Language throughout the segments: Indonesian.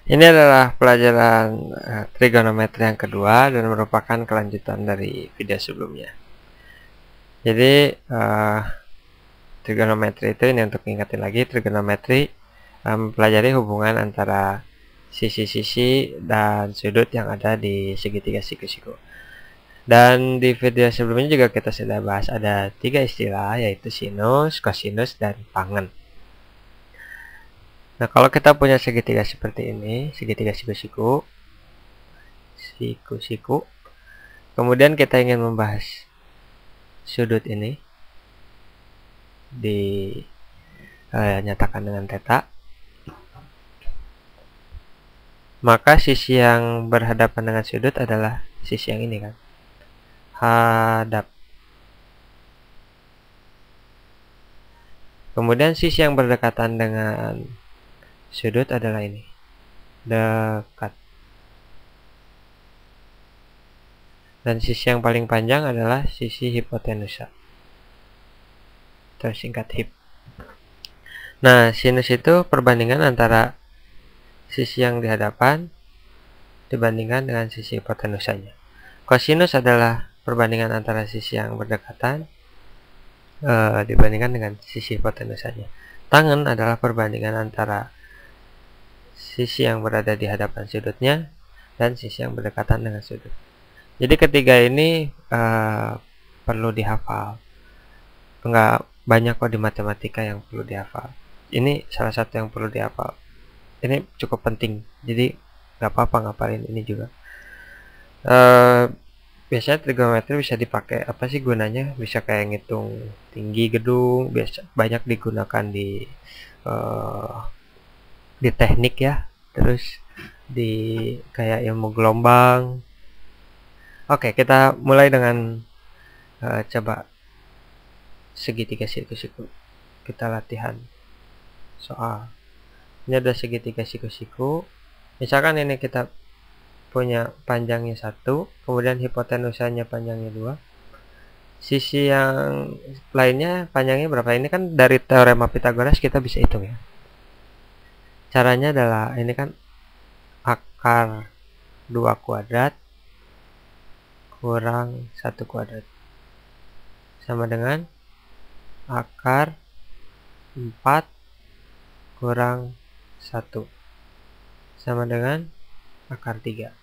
Ini adalah pelajaran trigonometri yang kedua dan merupakan kelanjutan dari video sebelumnya. Jadi trigonometri itu ini untuk ingatin lagi, trigonometri mempelajari hubungan antara sisi-sisi dan sudut yang ada di segitiga siku-siku. Dan di video sebelumnya juga kita sudah bahas ada 3 istilah, yaitu sinus, kosinus, dan tangen. Nah, kalau kita punya segitiga seperti ini, segitiga siku-siku, kemudian kita ingin membahas sudut ini dinyatakan dengan theta, maka sisi yang berhadapan dengan sudut adalah sisi yang ini kan, hadap. Kemudian sisi yang berdekatan dengan sudut adalah ini, dekat. Dan sisi yang paling panjang adalah sisi hipotenusa, tersingkat hip. Nah, sinus itu perbandingan antara sisi yang di hadapan dibandingkan dengan sisi hipotenusanya. Kosinus adalah perbandingan antara sisi yang berdekatan dibandingkan dengan sisi hipotenusanya. Tangen adalah perbandingan antara sisi yang berada di hadapan sudutnya dan sisi yang berdekatan dengan sudut. Jadi ketiga ini perlu dihafal. Enggak banyak kok di matematika yang perlu dihafal. Ini salah satu yang perlu dihafal. Ini cukup penting. Jadi nggak apa-apa ngapalin ini juga. Biasanya trigonometri bisa dipakai apa sih gunanya? Bisa kayak ngitung tinggi gedung, biasa banyak digunakan di teknik ya, terus di kayak ilmu gelombang. Oke, kita mulai dengan coba segitiga siku-siku. Kita latihan soal. Ini ada segitiga siku-siku. Misalkan ini kita punya panjangnya 1, kemudian hipotenusanya panjangnya 2. Sisi yang lainnya panjangnya berapa? Ini kan dari teorema Pythagoras kita bisa hitung ya. Caranya adalah ini kan akar 2 kuadrat kurang 1 kuadrat sama dengan akar 4 kurang 1 sama dengan akar 3.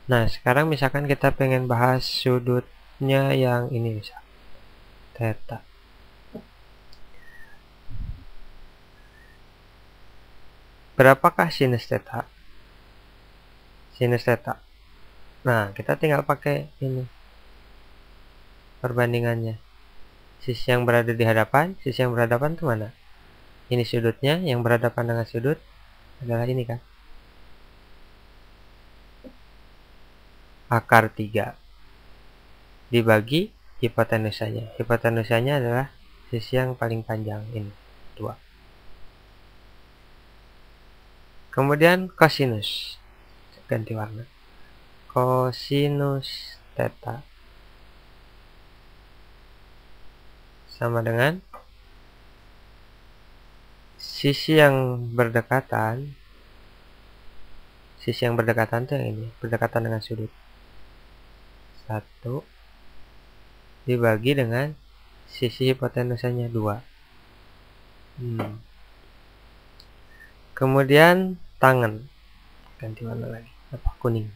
Nah, sekarang misalkan kita pengen bahas sudutnya yang ini misal theta. Berapakah sinus theta? Sinus theta. Nah, kita tinggal pakai ini perbandingannya. Sisi yang berada di hadapan, sisi yang berhadapan itu mana? Ini sudutnya, yang berhadapan dengan sudut adalah ini kan. Akar 3 dibagi hipotenusanya. Hipotenusanya adalah sisi yang paling panjang ini, 2. Kemudian kosinus. Ganti warna. Kosinus theta sama dengan sisi yang berdekatan. Sisi yang berdekatan itu yang ini, berdekatan dengan sudut. 1 dibagi dengan sisi hipotenusanya 2. Kemudian tangen. Ganti warna lagi. Apa? Kuning.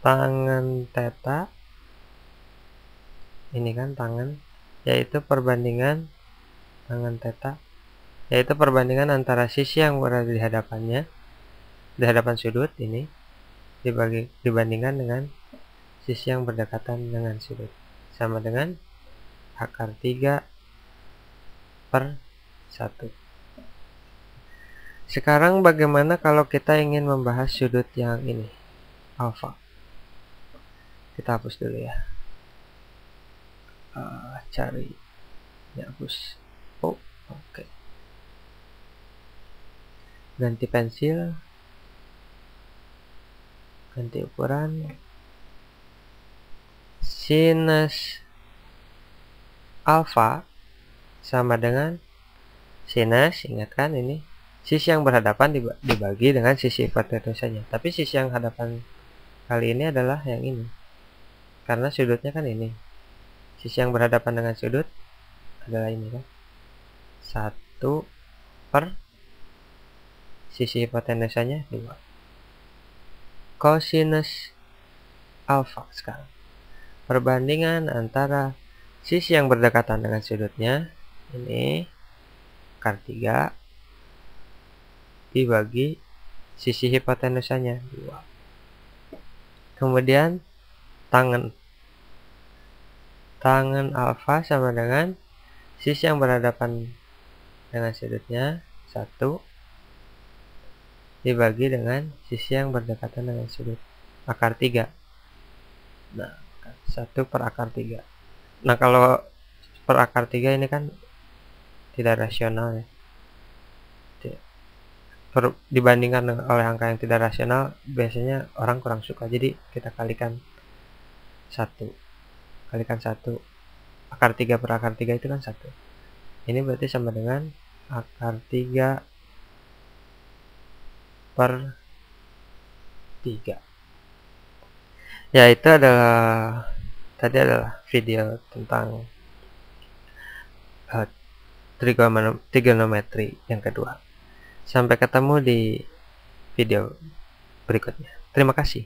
Tangen theta. Ini kan tangen, yaitu perbandingan tangen theta, yaitu perbandingan antara sisi yang berada di hadapannya, di hadapan sudut ini, dibandingkan dengan sisi yang berdekatan dengan sudut, sama dengan akar 3 per 1. Sekarang bagaimana kalau kita ingin membahas sudut yang ini, alfa? Kita hapus dulu ya. Cari hapus. Oke. Ganti pensil, ganti ukuran. Sinus alfa sama dengan sinus, ingatkan ini sisi yang berhadapan dibagi dengan sisi hipotenusanya. Tapi sisi yang hadapan kali ini adalah yang ini, karena sudutnya kan ini. Sisi yang berhadapan dengan sudut adalah ini kan, 1 per sisi hipotenusanya 2. Kosinus alfa sekarang. Perbandingan antara sisi yang berdekatan dengan sudutnya, ini akar 3, dibagi sisi hipotenusanya 2. Kemudian tangen alfa sama dengan sisi yang berhadapan dengan sudutnya 1 dibagi dengan sisi yang berdekatan dengan sudut, akar 3. Nah, 1 per akar 3. Nah, kalau per akar 3 ini kan tidak rasional ya. Dibandingkan oleh angka yang tidak rasional, biasanya orang kurang suka. Jadi kita kalikan 1. Kalikan 1. Akar 3 per akar 3 itu kan 1. Ini berarti sama dengan akar 3 per 3. Ya, itu adalah video tentang trigonometri yang kedua. Sampai ketemu di video berikutnya. Terima kasih.